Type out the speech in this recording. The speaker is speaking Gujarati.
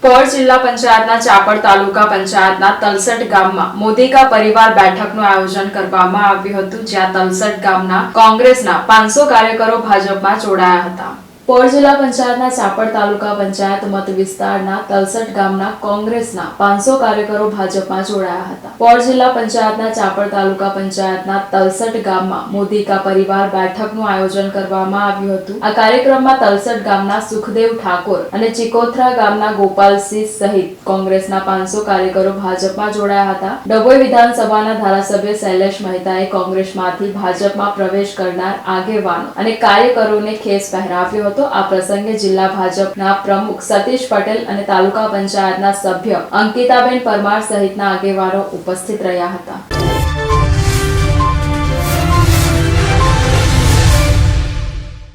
પોર જિલ્લા પંચાયતના ચાપડ તાલુકા પંચાયતના તલસટ ગામમાં મોદી કા પરિવાર બેઠકનું આયોજન કરવામાં આવ્યું હતું, જ્યાં તલસટ ગામના કોંગ્રેસના 500 કાર્યકરો ભાજપમાં જોડાયા હતા. પોર જિલ્લા પંચાયતના ચાપડ તાલુકા પંચાયત મત વિસ્તારના તલસટ ગામના કોંગ્રેસના 500 કાર્યકરો ભાજપમાં જોડાયા હતા. પોર જિલ્લા પંચાયતના ચાપડ તાલુકા પંચાયતના તલસટ ગામમાં મોદી કા પરિવાર બેઠકનું આયોજન કરવામાં આવ્યું હતું. આ કાર્યક્રમમાં તલસટ ગામના સુખદેવ ઠાકોર અને ચિકોથરા ગામના ગોપાલસિંહ સહિત કોંગ્રેસના 500 કાર્યકરો ભાજપમાં જોડાયા હતા. ડભોઈ વિધાનસભાના ધારાસભ્ય શૈલેષ મહેતાએ કોંગ્રેસમાંથી ભાજપમાં પ્રવેશ કરનાર આગેવાનો અને કાર્યકરોને ખેસ પહેરાવ્યો હતો. આ પ્રસંગે જિલ્લા ભાજપના પ્રમુખ સતીશ પટેલ અને તાલુકા પંચાયતના સભ્ય અંકિતાબેન પરમાર સહિતના આગેવાનો ઉપસ્થિત રહ્યા હતા.